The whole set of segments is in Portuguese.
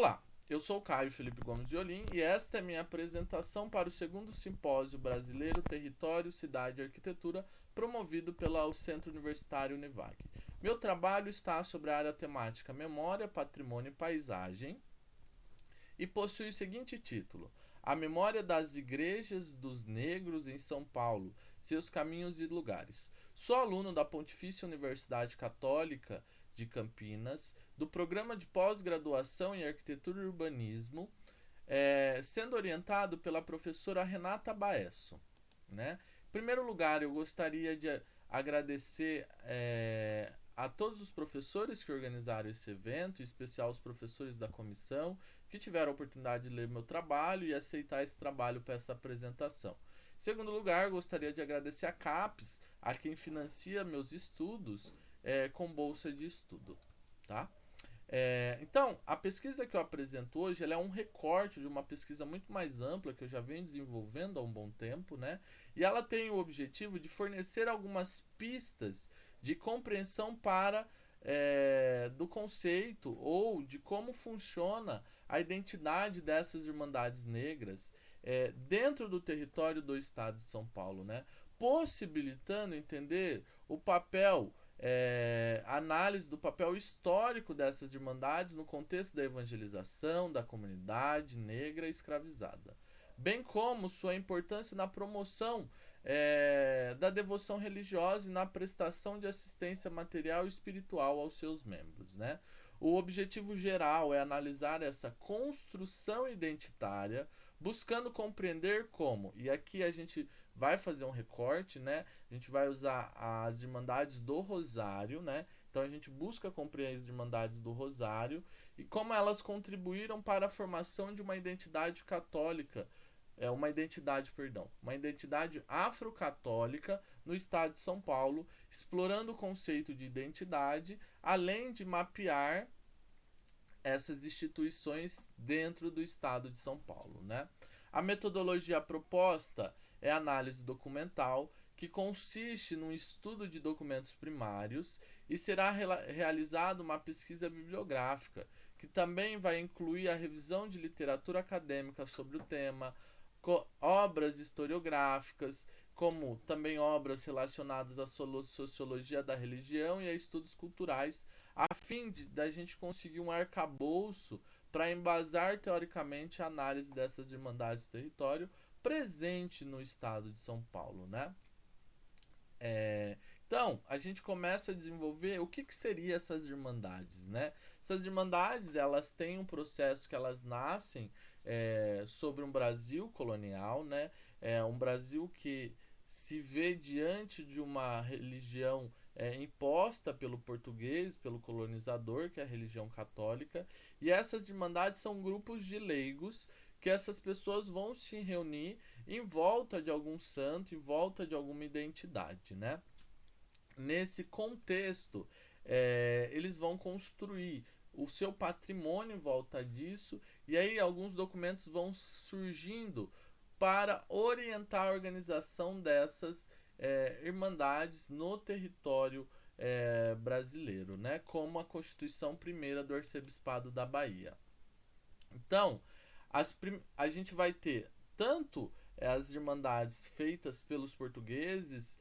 Olá, eu sou o Caio Felipe Gomes Violim e esta é minha apresentação para o segundo Simpósio Brasileiro Território, Cidade e Arquitetura, promovido pelo Centro Universitário Univag. Meu trabalho está sobre a área temática Memória, Patrimônio e Paisagem e possui o seguinte título: A Memória das Igrejas dos Negros em São Paulo, Seus Caminhos e Lugares. Sou aluno da Pontifícia Universidade Católica de Campinas, do programa de pós-graduação em Arquitetura e Urbanismo, sendo orientado pela professora Renata Baesso. Né? Em primeiro lugar, eu gostaria de agradecer a todos os professores que organizaram esse evento, em especial os professores da comissão, que tiveram a oportunidade de ler meu trabalho e aceitar esse trabalho para essa apresentação. Em segundo lugar, gostaria de agradecer a CAPES, a quem financia meus estudos com bolsa de estudo. Tá? Então, a pesquisa que eu apresento hoje ela é um recorte de uma pesquisa muito mais ampla que eu já venho desenvolvendo há um bom tempo, né? E ela tem o objetivo de fornecer algumas pistas de compreensão do conceito ou de como funciona a identidade dessas irmandades negras dentro do território do estado de São Paulo, né? Possibilitando entender o papel análise do papel histórico dessas irmandades no contexto da evangelização da comunidade negra escravizada, bem como sua importância na promoção da devoção religiosa e na prestação de assistência material e espiritual aos seus membros. Né? O objetivo geral é analisar essa construção identitária, buscando compreender como, e aqui a gente vai fazer um recorte, né? A gente vai usar as Irmandades do Rosário, né? Então a gente busca compreender as Irmandades do Rosário e como elas contribuíram para a formação de uma identidade católica, uma identidade afrocatólica no estado de São Paulo, explorando o conceito de identidade, além de mapear essas instituições dentro do estado de São Paulo. Né? A metodologia proposta é a análise documental, que consiste no estudo de documentos primários e será realizada uma pesquisa bibliográfica, que também vai incluir a revisão de literatura acadêmica sobre o tema, obras historiográficas, como também obras relacionadas à sociologia da religião e a estudos culturais, a fim da gente conseguir um arcabouço para embasar teoricamente a análise dessas irmandades do território presente no estado de São Paulo, né? Então, a gente começa a desenvolver o que seriam essas irmandades, né? Essas irmandades, elas têm um processo que elas nascem sobre um Brasil colonial, né? Um Brasil que se vê diante de uma religião imposta pelo português, pelo colonizador, que é a religião católica, e essas irmandades são grupos de leigos que essas pessoas vão se reunir em volta de algum santo, em volta de alguma identidade, né? Nesse contexto, eles vão construir o seu patrimônio em volta disso, e aí alguns documentos vão surgindo para orientar a organização dessas irmandades no território brasileiro, né? Como a Constituição Primeira do Arcebispado da Bahia. Então, a gente vai ter tanto as irmandades feitas pelos portugueses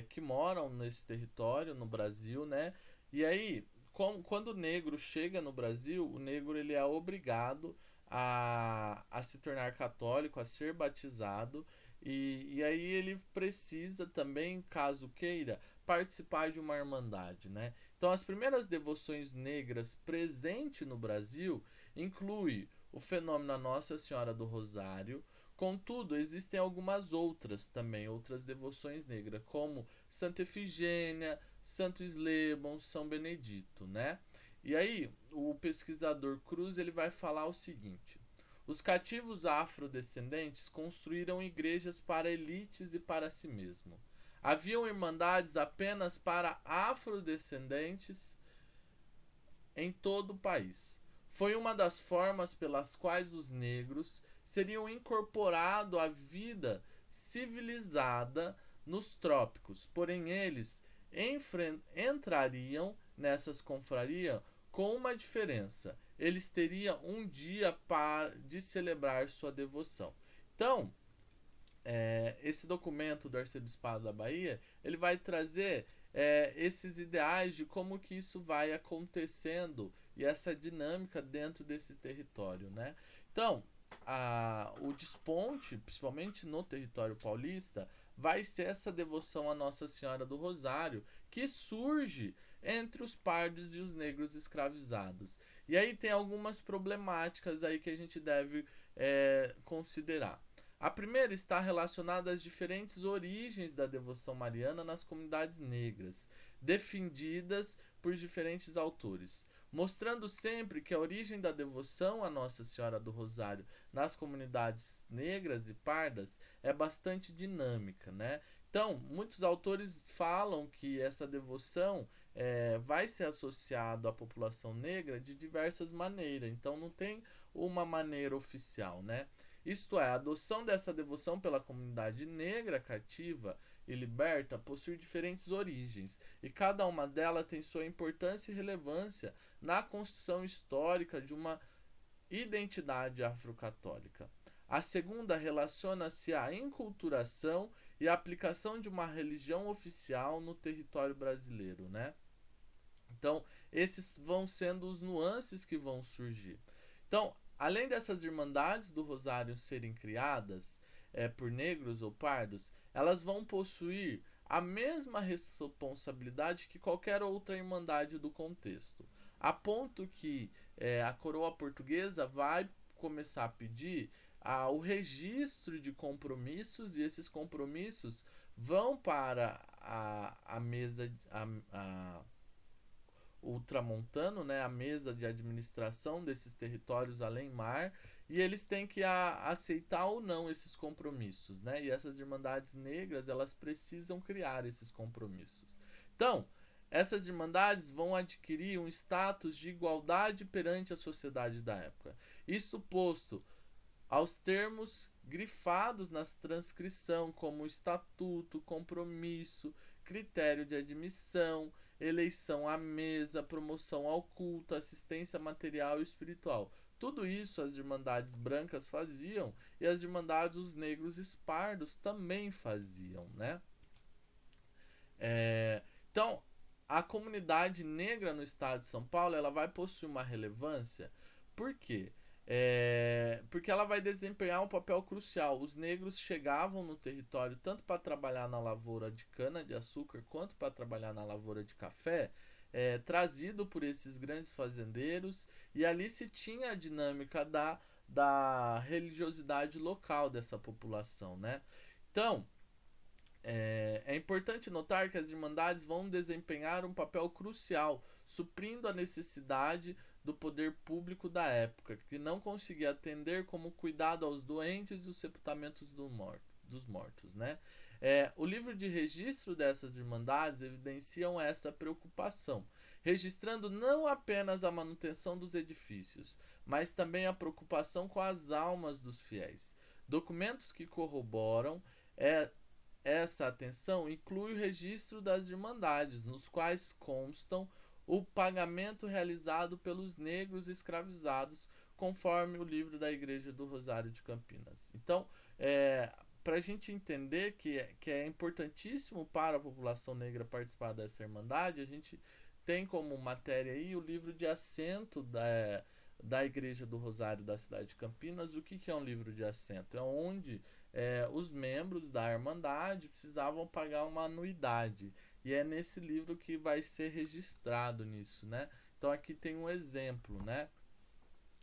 que moram nesse território, no Brasil, né? E aí, quando o negro chega no Brasil, o negro ele é obrigado a se tornar católico, a ser batizado, e aí ele precisa também, caso queira, participar de uma irmandade, né? Então, as primeiras devoções negras presentes no Brasil inclui o fenômeno da Nossa Senhora do Rosário. Contudo, existem algumas outras também, outras devoções negras, como Santa Efigênia, Santo Eslebon, São Benedito, né? E aí, o pesquisador Cruz ele vai falar o seguinte: os cativos afrodescendentes construíram igrejas para elites e para si mesmo. Haviam irmandades apenas para afrodescendentes em todo o país. Foi uma das formas pelas quais os negros seriam incorporados à vida civilizada nos trópicos, porém eles entrariam nessas confrarias com uma diferença. eles teriam um dia de celebrar sua devoção. Então, esse documento do Arcebispado da Bahia, ele vai trazer esses ideais de como que isso vai acontecendo e essa dinâmica dentro desse território, né? Então, o desponte, principalmente no território paulista, vai ser essa devoção à Nossa Senhora do Rosário, que surge entre os pardos e os negros escravizados. E aí tem algumas problemáticas aí que a gente deve considerar. A primeira está relacionada às diferentes origens da devoção mariana nas comunidades negras, defendidas por diferentes autores, mostrando sempre que a origem da devoção à Nossa Senhora do Rosário nas comunidades negras e pardas é bastante dinâmica, né? Então, muitos autores falam que essa devoção vai ser associada à população negra de diversas maneiras, então não tem uma maneira oficial, né? Isto é, a adoção dessa devoção pela comunidade negra cativa e liberta possui diferentes origens, e cada uma delas tem sua importância e relevância na construção histórica de uma identidade afrocatólica. A segunda relaciona-se à enculturação e à aplicação de uma religião oficial no território brasileiro, né? Então, esses vão sendo os nuances que vão surgir. Então, além dessas irmandades do Rosário serem criadas por negros ou pardos, elas vão possuir a mesma responsabilidade que qualquer outra irmandade do contexto, a ponto que a coroa portuguesa vai começar a pedir o registro de compromissos, e esses compromissos vão para a mesa ultramontano, né, a mesa de administração desses territórios além-mar, e eles têm que aceitar ou não esses compromissos, né? E essas irmandades negras, elas precisam criar esses compromissos. Então, essas irmandades vão adquirir um status de igualdade perante a sociedade da época. Isto posto aos termos grifados nas transcrição, como estatuto, compromisso, critério de admissão, eleição à mesa, promoção ao culto, assistência material e espiritual. Tudo isso as irmandades brancas faziam e as irmandades dos negros e pardos também faziam, né? Então, a comunidade negra no estado de São Paulo, ela vai possuir uma relevância. Por quê? Porque ela vai desempenhar um papel crucial. Os negros chegavam no território tanto para trabalhar na lavoura de cana-de-açúcar quanto para trabalhar na lavoura de café, trazido por esses grandes fazendeiros, e ali se tinha a dinâmica da religiosidade local dessa população, né? Então, é importante notar que as irmandades vão desempenhar um papel crucial, suprindo a necessidade do poder público da época, que não conseguia atender como cuidado aos doentes e os sepultamentos dos mortos, né? O livro de registro dessas irmandades evidenciam essa preocupação, registrando não apenas a manutenção dos edifícios, mas também a preocupação com as almas dos fiéis. Documentos que corroboram essa atenção inclui o registro das irmandades, nos quais constam o pagamento realizado pelos negros escravizados, conforme o livro da Igreja do Rosário de Campinas. Então, para a gente entender que é importantíssimo para a população negra participar dessa irmandade, a gente tem como matéria aí o livro de assento da Igreja do Rosário da cidade de Campinas. O que é um livro de assento? É onde os membros da Irmandade precisavam pagar uma anuidade. E é nesse livro que vai ser registrado nisso, né? Então aqui tem um exemplo, né?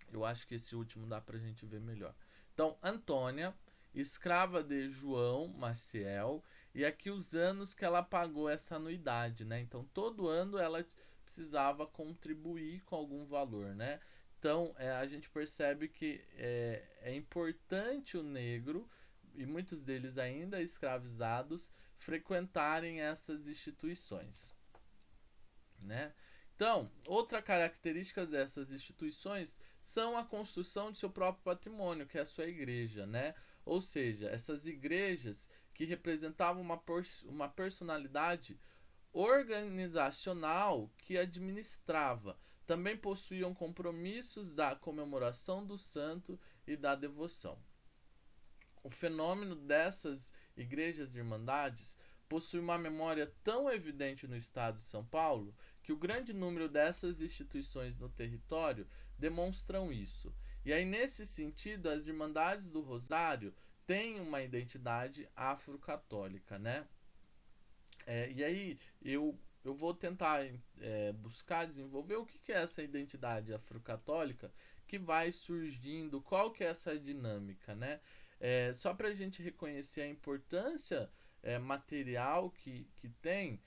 Eu acho que esse último dá pra gente ver melhor. Então, Antônia, escrava de João Maciel, e aqui os anos que ela pagou essa anuidade, né? Então, todo ano ela precisava contribuir com algum valor, né? Então, a gente percebe que é importante o negro, e muitos deles ainda escravizados, frequentarem essas instituições, né? Então, outra característica dessas instituições são a construção de seu próprio patrimônio, que é a sua igreja, né? Ou seja, essas igrejas que representavam uma personalidade organizacional que administrava também possuíam compromissos da comemoração do santo e da devoção. O fenômeno dessas igrejas e irmandades possui uma memória tão evidente no estado de São Paulo que o grande número dessas instituições no território demonstram isso. E aí, nesse sentido, as Irmandades do Rosário têm uma identidade afro-católica, né? E aí, eu vou tentar buscar desenvolver o que é essa identidade afro-católica que vai surgindo, qual que é essa dinâmica, né? Só para a gente reconhecer a importância material que tem,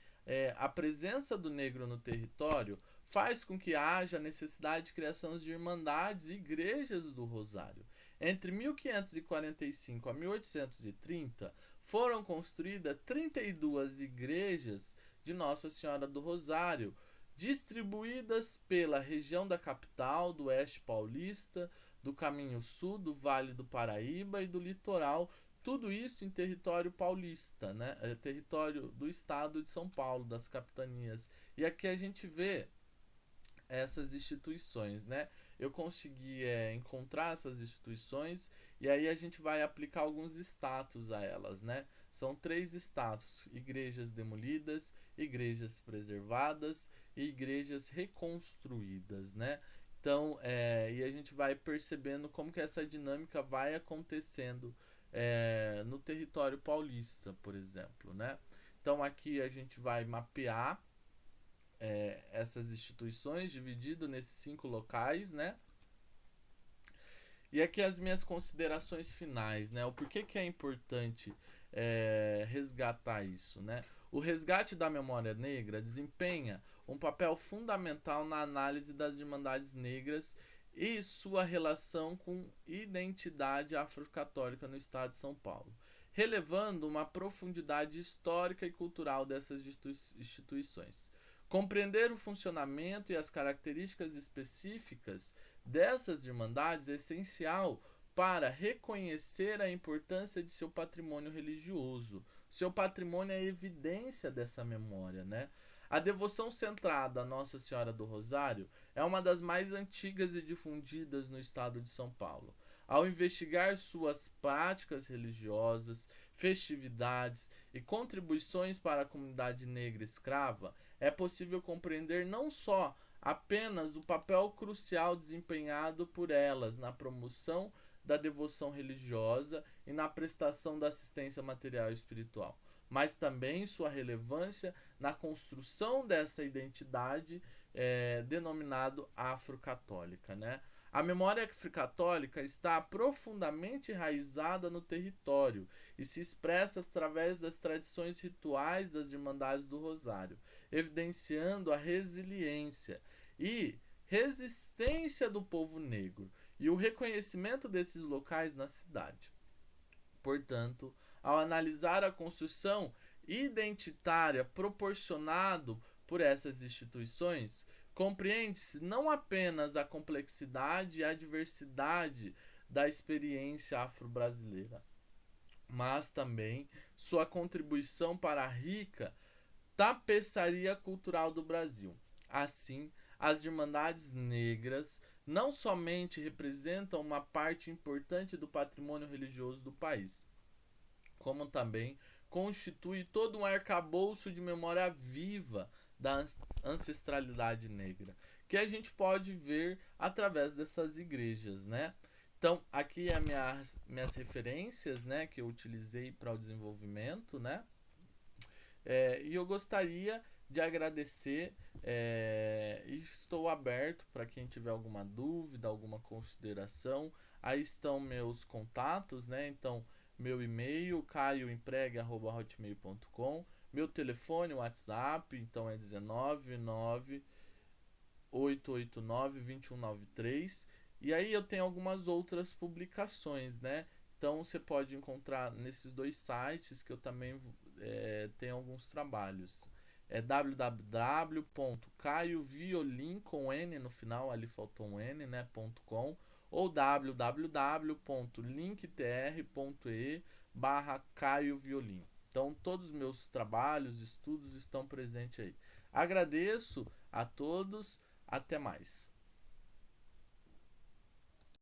a presença do negro no território faz com que haja necessidade de criação de irmandades e igrejas do Rosário. Entre 1545 a 1830, foram construídas 32 igrejas de Nossa Senhora do Rosário, distribuídas pela região da capital, do oeste paulista, do Caminho Sul, do Vale do Paraíba e do litoral, tudo isso em território paulista, né? Território do estado de São Paulo, das capitanias. E aqui a gente vê essas instituições, né? Eu consegui encontrar essas instituições e aí a gente vai aplicar alguns status a elas, né? São 3 status: igrejas demolidas, igrejas preservadas e igrejas reconstruídas, né? Então, e a gente vai percebendo como que essa dinâmica vai acontecendo no território paulista, por exemplo, né? Então aqui a gente vai mapear essas instituições dividido nesses 5 locais, né? E aqui as minhas considerações finais, né? O porquê que é importante resgatar isso, né? O resgate da memória negra desempenha um papel fundamental na análise das Irmandades Negras e sua relação com identidade afro-católica no estado de São Paulo, relevando uma profundidade histórica e cultural dessas instituições. Compreender o funcionamento e as características específicas dessas irmandades é essencial para reconhecer a importância de seu patrimônio religioso. Seu patrimônio é a evidência dessa memória, né? A devoção centrada à Nossa Senhora do Rosário é uma das mais antigas e difundidas no estado de São Paulo. Ao investigar suas práticas religiosas, festividades e contribuições para a comunidade negra escrava, é possível compreender não só apenas o papel crucial desempenhado por elas na promoção da devoção religiosa e na prestação da assistência material e espiritual, mas também sua relevância na construção dessa identidade denominado afro-católica, né? A memória afro-católica está profundamente enraizada no território e se expressa através das tradições rituais das Irmandades do Rosário, evidenciando a resiliência e resistência do povo negro e o reconhecimento desses locais na cidade. Portanto, ao analisar a construção identitária proporcionado por essas instituições, compreende-se não apenas a complexidade e a diversidade da experiência afro-brasileira, mas também sua contribuição para a rica tapeçaria cultural do Brasil. Assim, as Irmandades Negras não somente representam uma parte importante do patrimônio religioso do país, como também constitui todo um arcabouço de memória viva da ancestralidade negra, que a gente pode ver através dessas igrejas, né? Então, aqui minhas referências, né, que eu utilizei para o desenvolvimento, né? E eu gostaria de agradecer e estou aberto para quem tiver alguma dúvida, alguma consideração. Aí estão meus contatos, né? Então, meu e-mail, caioempregue@hotmail.com, meu telefone, WhatsApp, então é 19988922193. E aí eu tenho algumas outras publicações, né? Então você pode encontrar nesses 2 sites que eu também tenho alguns trabalhos. É www.caioviolin com N no final, ali faltou um N, né, .com, ou www.linktr.e/caioviolin. Então todos os meus trabalhos, estudos estão presentes aí. Agradeço a todos, Até mais.